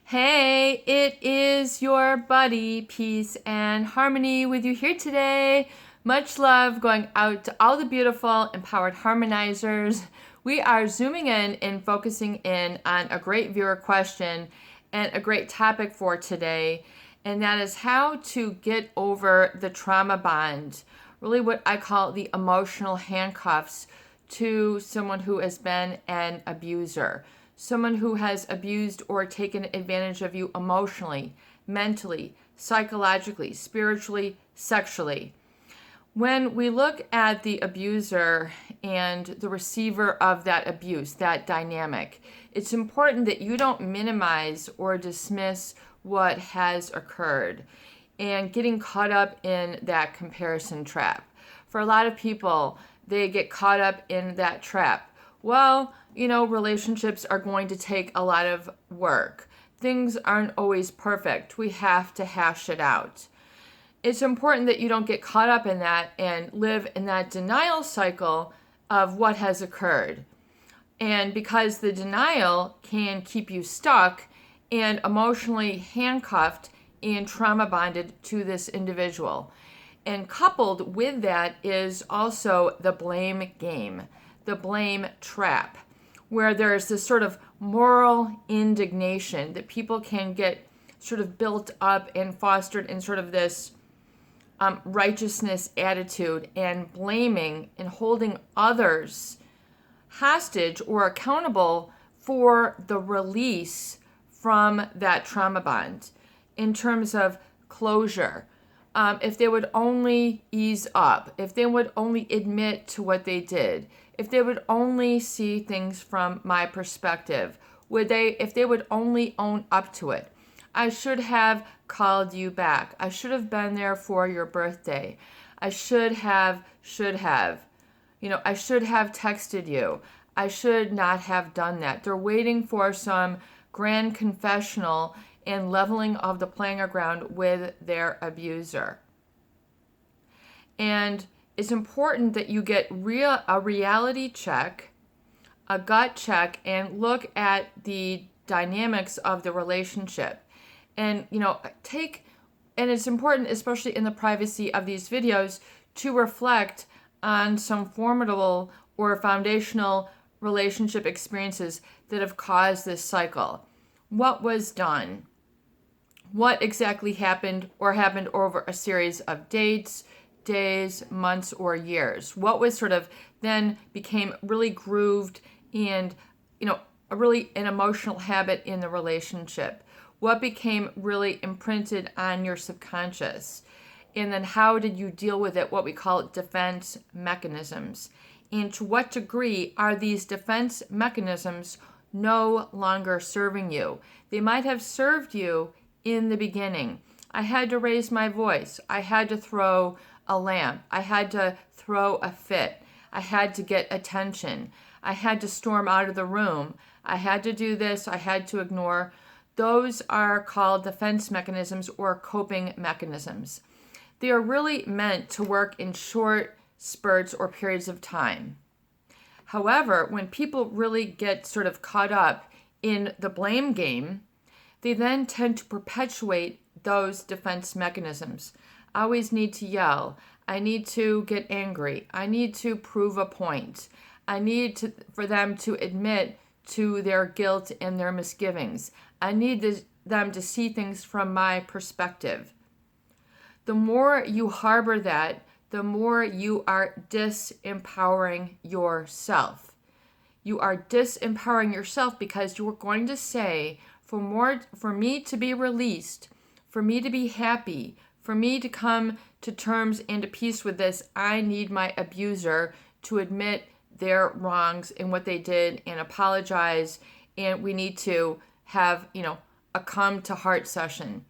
Hey, it is your buddy, Peace and Harmony, with you here today. Much love going out to all the beautiful, empowered harmonizers. We are zooming in and focusing in on a great viewer question and a great topic for today, and that is how to get over the trauma bond, really what I call the emotional handcuffs to someone who has been an abuser. Someone who has abused or taken advantage of you emotionally, mentally, psychologically, spiritually, sexually. When we look at the abuser and the receiver of that abuse, that dynamic, it's important that you don't minimize or dismiss what has occurred and getting caught up in that comparison trap. For a lot of people, they get caught up in that trap. Well, relationships are going to take a lot of work. Things aren't always perfect. We have to hash it out. It's important that you don't get caught up in that and live in that denial cycle of what has occurred. And because the denial can keep you stuck and emotionally handcuffed and trauma bonded to this individual. And coupled with that is also the blame game, the blame trap, where there's this sort of moral indignation that people can get sort of built up and fostered in sort of this righteousness attitude and blaming and holding others hostage or accountable for the release from that trauma bond in terms of closure. If they would only ease up, if they would only admit to what they did, if they would only see things from my perspective, if they would only own up to it. I should have called you back. I should have been there for your birthday. I should have. I should have texted you. I should not have done that. They're waiting for some grand confessional and leveling of the playing ground with their abuser. And it's important that you get a reality check, a gut check, and look at the dynamics of the relationship. And, and it's important, especially in the privacy of these videos, to reflect on some formidable or foundational relationship experiences that have caused this cycle. What was done? What exactly happened or happened over a series of dates, days, months, or years? What was sort of then became really grooved and, really an emotional habit in the relationship? What became really imprinted on your subconscious? And then how did you deal with it, what we call defense mechanisms? And to what degree are these defense mechanisms no longer serving you? They might have served you in the beginning. I had to raise my voice. I had to throw a lamp. I had to throw a fit. I had to get attention. I had to storm out of the room. I had to do this. I had to ignore. Those are called defense mechanisms or coping mechanisms. They are really meant to work in short spurts or periods of time. However, when people really get sort of caught up in the blame game, they then tend to perpetuate those defense mechanisms. I always need to yell. I need to get angry. I need to prove a point. I need for them to admit to their guilt and their misgivings. I need them to see things from my perspective. The more you harbor that, the more you are disempowering yourself. You are disempowering yourself because you are going to say, for me to be released, for me to be happy, for me to come to terms and to peace with this, I need my abuser to admit their wrongs and what they did and apologize, and we need to have, a come to heart session.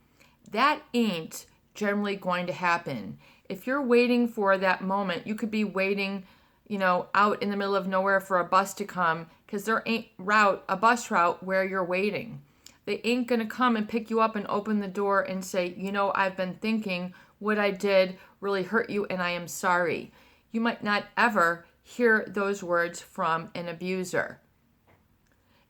That ain't generally going to happen. If you're waiting for that moment, you could be waiting, out in the middle of nowhere for a bus to come because there ain't a bus route where you're waiting. They ain't going to come and pick you up and open the door and say, I've been thinking what I did really hurt you and I am sorry. You might not ever hear those words from an abuser.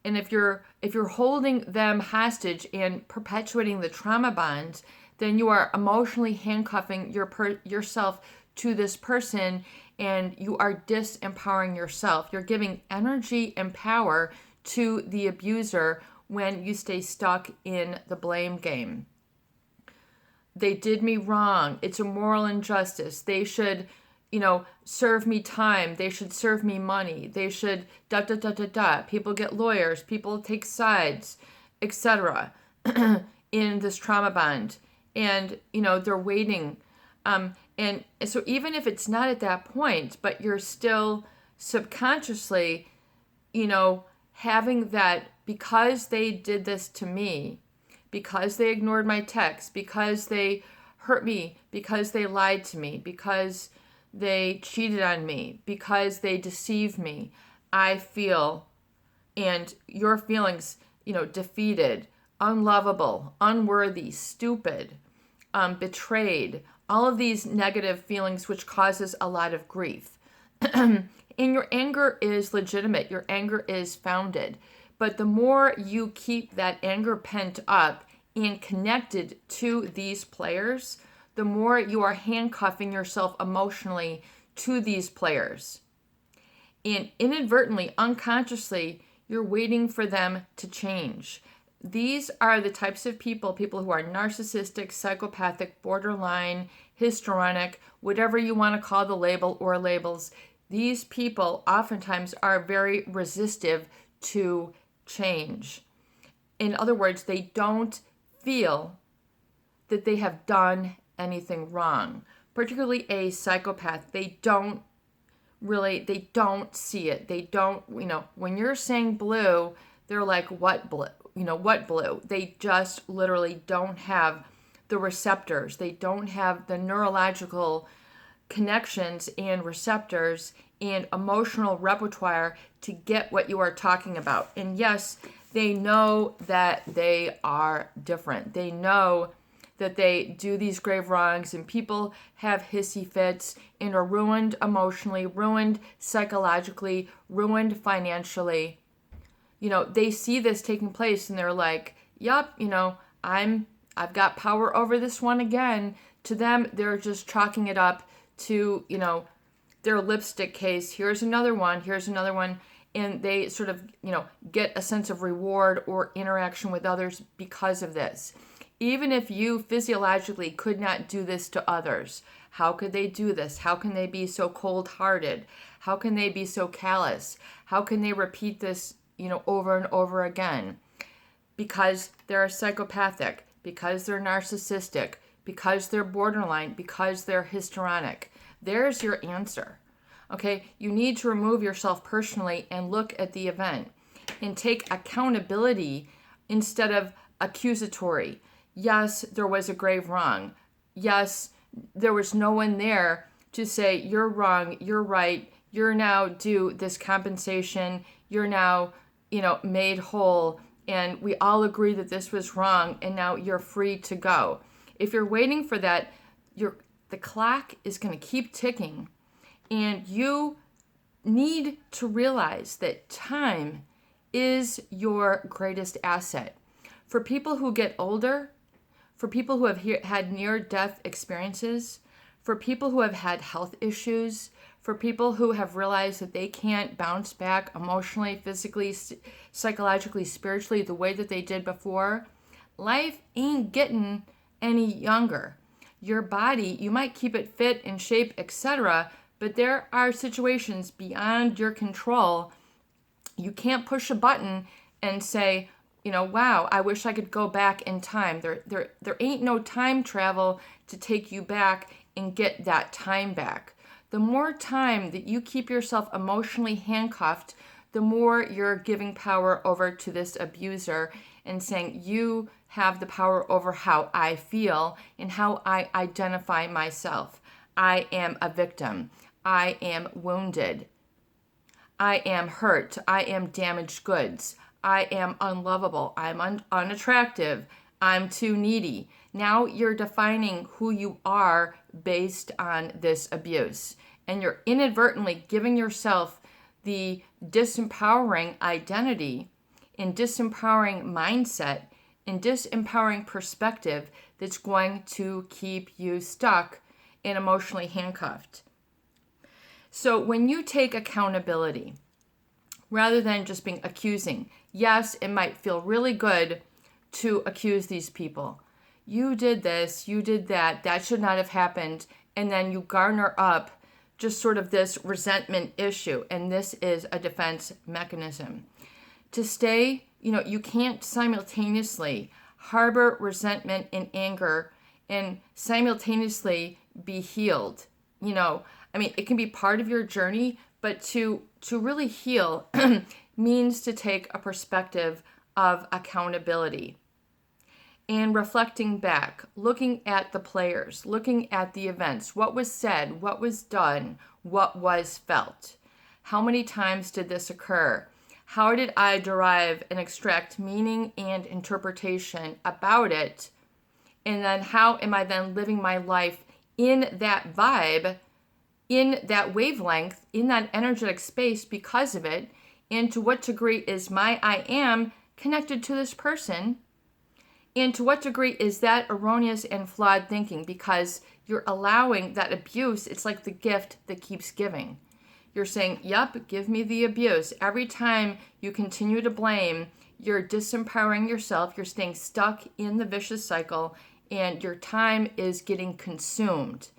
And if you're holding them hostage and perpetuating the trauma bond, then you are emotionally handcuffing yourself to this person, and you are disempowering yourself. You're giving energy and power to the abuser when you stay stuck in the blame game. They did me wrong. It's a moral injustice. They should, serve me time. They should serve me money. They should da da da da da. People get lawyers. People take sides, etc. in this trauma bond. And, they're waiting. And so even if it's not at that point, but you're still subconsciously, having that, because they did this to me, because they ignored my texts, because they hurt me, because they lied to me, because they cheated on me, because they deceived me, I feel, and your feelings, defeated, unlovable, unworthy, stupid, betrayed, all of these negative feelings, which causes a lot of grief. And your anger is legitimate. Your anger is founded. But the more you keep that anger pent up and connected to these players, the more you are handcuffing yourself emotionally to these players. And inadvertently, unconsciously, you're waiting for them to change. These are the types of people who are narcissistic, psychopathic, borderline, histrionic, whatever you want to call the label or labels. These people oftentimes are very resistive to change. In other words, they don't feel that they have done anything wrong. Particularly a psychopath, they don't see it. They don't, when you're saying blue, they're like, what blue? What blue? They just literally don't have the receptors. They don't have the neurological connections and receptors and emotional repertoire to get what you are talking about. And yes, they know that they are different. They know that they do these grave wrongs, and people have hissy fits and are ruined emotionally, ruined psychologically, ruined financially. They see this taking place and they're like, yep, I've got power over this one again. To them, they're just chalking it up to, their lipstick case. Here's another one. And they sort of, get a sense of reward or interaction with others because of this. Even if you physiologically could not do this to others, how could they do this? How can they be so cold-hearted? How can they be so callous? How can they repeat this, over and over again? Because they're psychopathic, because they're narcissistic, because they're borderline, because they're histrionic. There's your answer. Okay, you need to remove yourself personally and look at the event and take accountability instead of accusatory. Yes, there was a grave wrong. Yes, there was no one there to say, you're wrong, you're right, you're now due this compensation, you're now, made whole, and we all agree that this was wrong, and now you're free to go. If you're waiting for that, the clock is going to keep ticking, and you need to realize that time is your greatest asset. For people who get older, for people who have had near-death experiences, for people who have had health issues, for people who have realized that they can't bounce back emotionally, physically, psychologically, spiritually the way that they did before, life ain't getting any younger. Your body, you might keep it fit in shape, etc., but there are situations beyond your control. You can't push a button and say, wow, I wish I could go back in time. There ain't no time travel to take you back and get that time back. The more time that you keep yourself emotionally handcuffed, the more you're giving power over to this abuser and saying, you have the power over how I feel and how I identify myself. I am a victim. I am wounded. I am hurt. I am damaged goods. I am unlovable. I'm unattractive. I'm too needy. Now you're defining who you are based on this abuse. And you're inadvertently giving yourself the disempowering identity and disempowering mindset and disempowering perspective that's going to keep you stuck and emotionally handcuffed. So when you take accountability, rather than just being accusing, yes, it might feel really good to accuse these people. You did this, you did that, that should not have happened. And then you garner up just sort of this resentment issue. And this is a defense mechanism. To stay, you can't simultaneously harbor resentment and anger and simultaneously be healed. It can be part of your journey, but to really heal means to take a perspective of accountability and reflecting back, looking at the players, looking at the events, what was said, what was done, what was felt. How many times did this occur? How did I derive and extract meaning and interpretation about it? And then how am I then living my life in that vibe, in that wavelength, in that energetic space because of it? And to what degree is my I am connected to this person? And to what degree is that erroneous and flawed thinking? Because you're allowing that abuse. It's like the gift that keeps giving. You're saying, yep, give me the abuse. Every time you continue to blame, you're disempowering yourself. You're staying stuck in the vicious cycle, and your time is getting consumed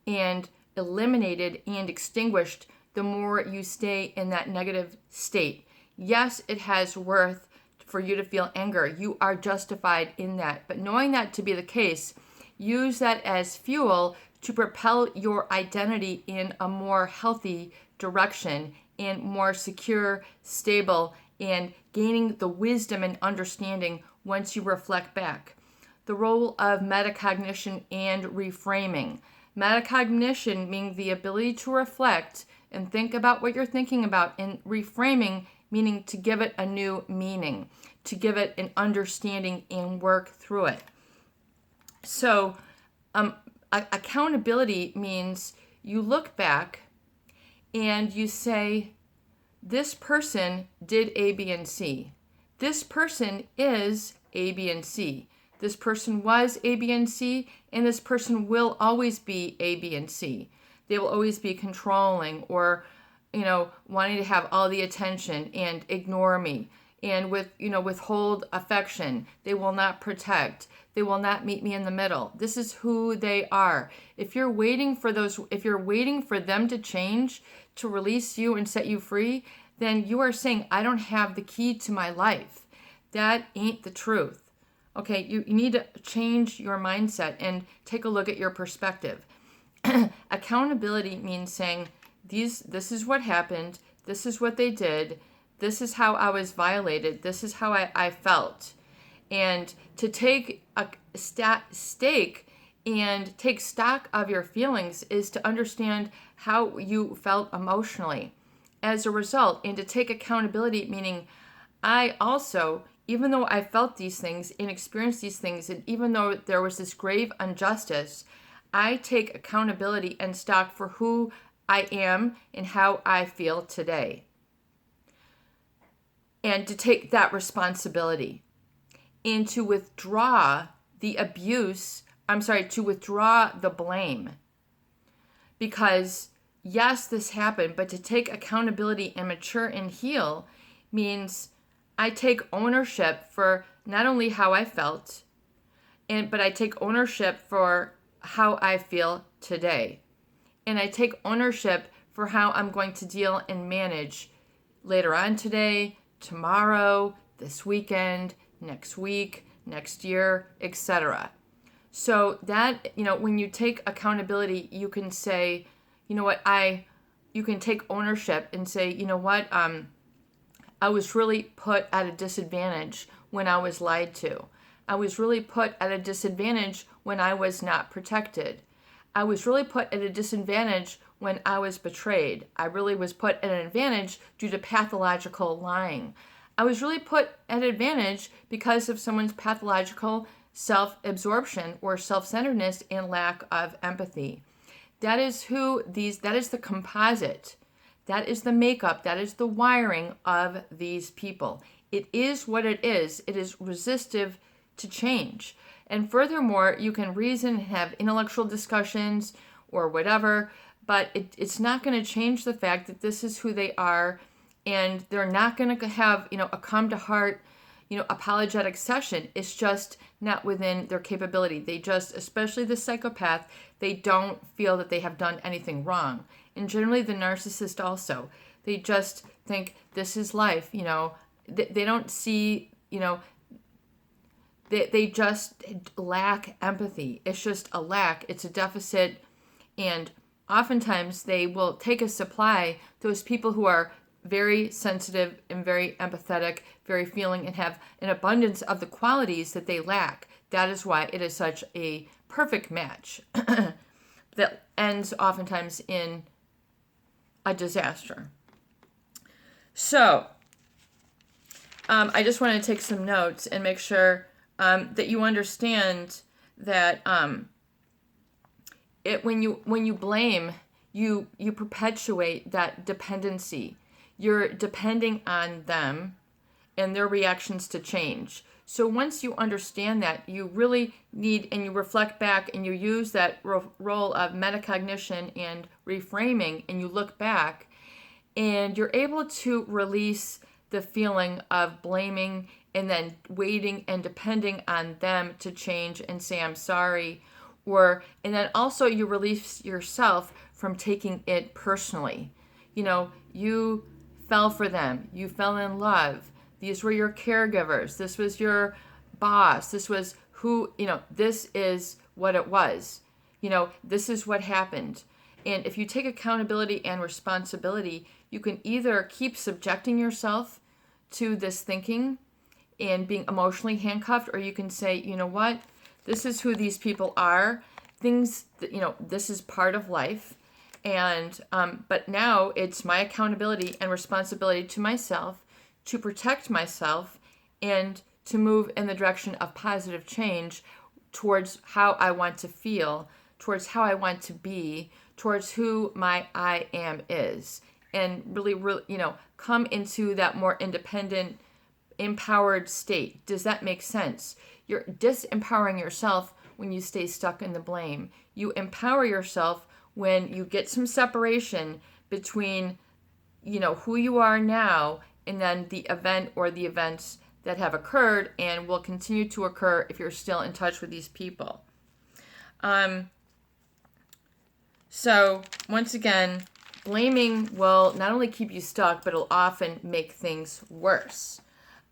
and eliminated and extinguished the more you stay in that negative state. Yes, it has worth for you to feel anger. You are justified in that. But knowing that to be the case, use that as fuel to propel your identity in a more healthy direction and more secure, stable, and gaining the wisdom and understanding once you reflect back. The role of metacognition and reframing. Metacognition meaning the ability to reflect and think about what you're thinking about, and reframing meaning to give it a new meaning, to give it an understanding and work through it. So accountability means you look back and you say, this person did A, B, and C. This person is A, B, and C. This person was A, B, and C, and this person will always be A, B, and C. They will always be controlling or, wanting to have all the attention and ignore me and withhold affection. They will not protect. They will not meet me in the middle. This is who they are. If you're waiting for them to change, to release you and set you free, then you are saying, I don't have the key to my life. That ain't the truth. Okay, you need to change your mindset and take a look at your perspective. Accountability means saying, this is what happened, this is what they did, this is how I was violated, this is how I felt. And to take a stake and take stock of your feelings is to understand how you felt emotionally as a result, and to take accountability, meaning I also, even though I felt these things and experienced these things, and even though there was this grave injustice, I take accountability and stock for who I am and how I feel today. And to take that responsibility and to withdraw the blame. Because yes, this happened, but to take accountability and mature and heal means I take ownership for not only how I felt, but I take ownership for how I feel today. And I take ownership for how I'm going to deal and manage later on today, tomorrow, this weekend, next week, next year, etc. So that, when you take accountability, you can say, you can take ownership and say, I was really put at a disadvantage when I was lied to. I was really put at a disadvantage when I was not protected. I was really put at a disadvantage when I was betrayed. I really was put at an advantage due to pathological lying. I was really put at an advantage because of someone's pathological self-absorption or self-centeredness and lack of empathy. That is the composite. That is the makeup. That is the wiring of these people. It is what it is. It is resistive to change. And furthermore, you can reason and have intellectual discussions or whatever, but it's not going to change the fact that this is who they are, and they're not going to have, a come to heart, apologetic session. It's just not within their capability. They just, especially the psychopath, they don't feel that they have done anything wrong. And generally the narcissist also, they just think this is life, they don't see, they just lack empathy. It's just a lack. It's a deficit. And oftentimes they will take a supply, those people who are very sensitive and very empathetic, very feeling, and have an abundance of the qualities that they lack. That is why it is such a perfect match that ends oftentimes in a disaster. So, I just want to take some notes and make sure that you understand that when you blame, you perpetuate that dependency. You're depending on them and their reactions to change. So once you understand that, you really need, and you reflect back and you use that role of metacognition and reframing, and you look back and you're able to release the feeling of blaming and then waiting and depending on them to change and say, I'm sorry. And then also you release yourself from taking it personally. You fell for them. You fell in love. These were your caregivers. This was your boss. This was who, this is what it was. This is what happened. And if you take accountability and responsibility, you can either keep subjecting yourself to this thinking and being emotionally handcuffed, or you can say, you know what, this is who these people are. Things that, this is part of life. And, but now it's my accountability and responsibility to myself to protect myself and to move in the direction of positive change towards how I want to feel, towards how I want to be, towards who my I am is, and really, come into that more independent, empowered state. Does that make sense? You're disempowering yourself when you stay stuck in the blame. You empower yourself when you get some separation between, who you are now and then the event or the events that have occurred and will continue to occur if you're still in touch with these people. So once again, blaming will not only keep you stuck, but it'll often make things worse.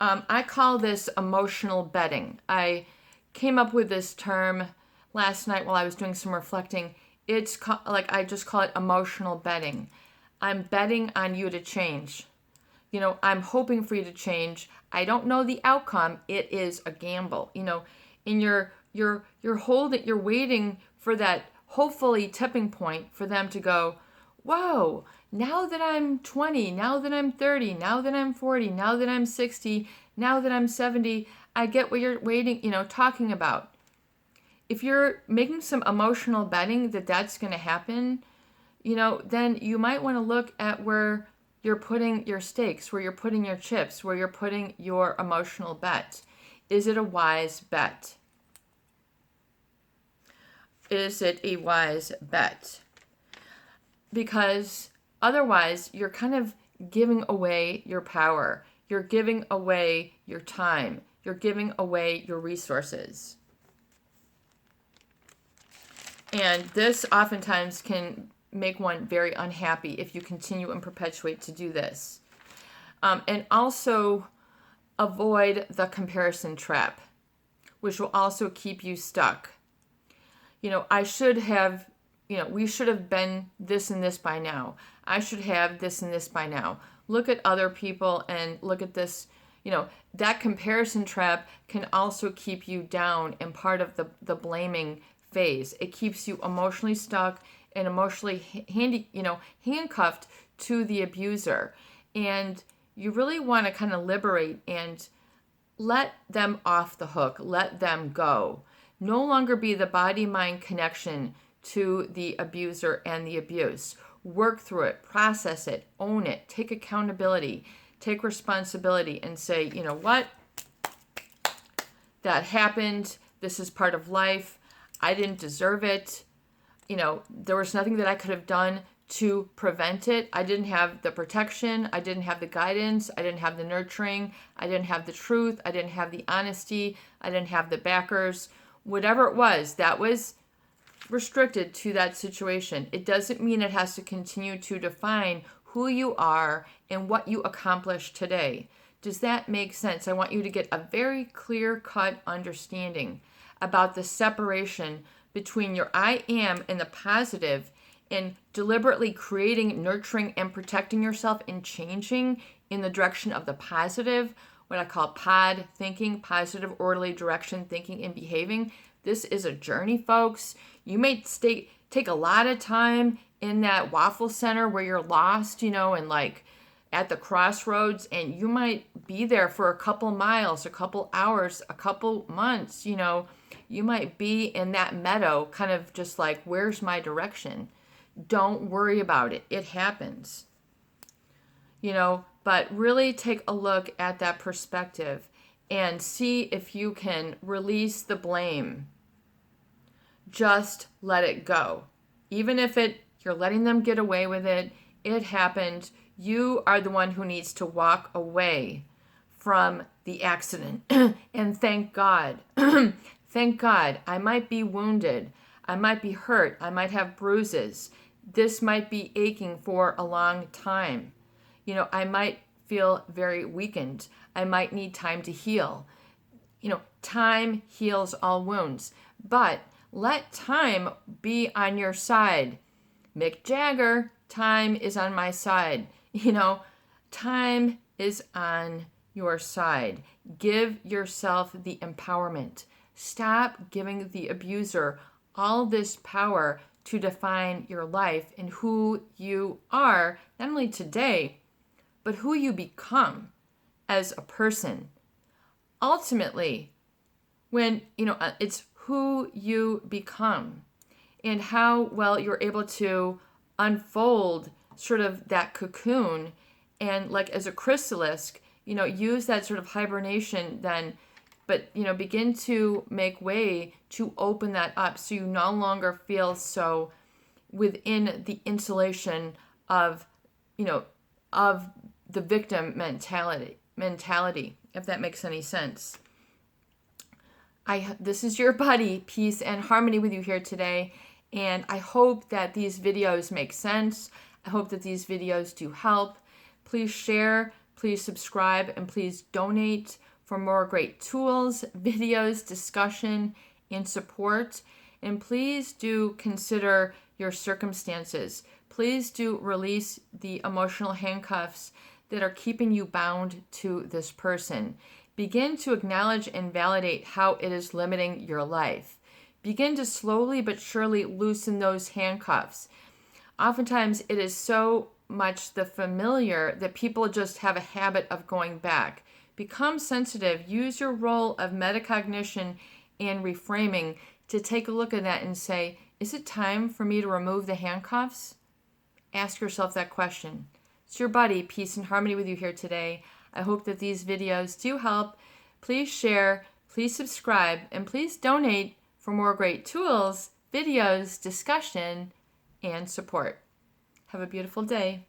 I call this emotional betting. I came up with this term last night while I was doing some reflecting. It's I just call it emotional betting. I'm betting on you to change. I'm hoping for you to change. I don't know the outcome. It is a gamble. And you're waiting for that hopefully tipping point for them to go, whoa, now that I'm 20, now that I'm 30, now that I'm 40, now that I'm 60, now that I'm 70, I get what you're talking about. If you're making some emotional betting that that's going to happen, then you might want to look at where you're putting your stakes, where you're putting your chips, where you're putting your emotional bet. Is it a wise bet? Is it a wise bet? Because otherwise, you're kind of giving away your power. You're giving away your time. You're giving away your resources. And this oftentimes can make one very unhappy if you continue and perpetuate to do this. And also avoid the comparison trap, which will also keep you stuck. I should have, we should have been this and this by now. I should have this and this by now. Look at other people and look at this. That comparison trap can also keep you down and part of the blaming phase. It keeps you emotionally stuck and emotionally handcuffed to the abuser. And you really want to kind of liberate and let them off the hook. Let them go. No longer be the body-mind connection to the abuser and the abuse. Work through it, process it, own it, take accountability. take responsibility and say, you know what? That happened. This is part of life. I didn't deserve it. You know, there was nothing that I could have done to prevent it. I didn't have the protection. I didn't have the guidance. I didn't have the nurturing. I didn't have the truth. I didn't have the honesty. I didn't have the backers. Whatever it was, that was restricted to that situation. It doesn't mean it has to continue to define who you are and what you accomplished today. Does that make sense? I want you to get a very clear-cut understanding about the separation between your I am and the positive, and deliberately creating, nurturing, and protecting yourself and changing in the direction of the positive, what I call pod thinking, positive, orderly direction thinking and behaving. This is a journey, folks. You may take a lot of time in that waffle center where you're lost, you know, and like at the crossroads, and you might be there for a couple miles, a couple hours, a couple months, you know. You might be in that meadow, kind of just like, where's my direction? Don't worry about it. It happens. You know, but really take a look at that perspective and see if you can release the blame. Just let it go. Even if you're letting them get away with it, it happened. You are the one who needs to walk away from the accident. And thank God. Thank God. I might be wounded. I might be hurt. I might have bruises. This might be aching for a long time. You know, I might feel very weakened. I might need time to heal. You know, time heals all wounds. But let time be on your side. Mick Jagger, time is on my side. You know, time is on your side. Give yourself the empowerment. Stop giving the abuser all this power to define your life and who you are, not only today, but who you become as a person. Ultimately, when, you know, it's who you become and how well you're able to unfold sort of that cocoon and, like, as a chrysalis, you know, use that sort of hibernation then, but, you know, begin to make way to open that up so you no longer feel so within the insulation of, you know, of the victim mentality, if that makes any sense. This is your buddy, Peace and Harmony, with you here today, and I hope that these videos make sense. I hope that these videos do help. Please share, please subscribe, and please donate for more great tools, videos, discussion, and support. And please do consider your circumstances. Please do release the emotional handcuffs that are keeping you bound to this person. Begin to acknowledge and validate how it is limiting your life. Begin to slowly but surely loosen those handcuffs. Oftentimes, it is so much the familiar that people just have a habit of going back. Become sensitive. Use your role of metacognition and reframing to take a look at that and say, is it time for me to remove the handcuffs? Ask yourself that question. It's your buddy, Peace and Harmony, with you here today. I hope that these videos do help. Please share, please subscribe, and please donate for more great tools, videos, discussion, and support. Have a beautiful day.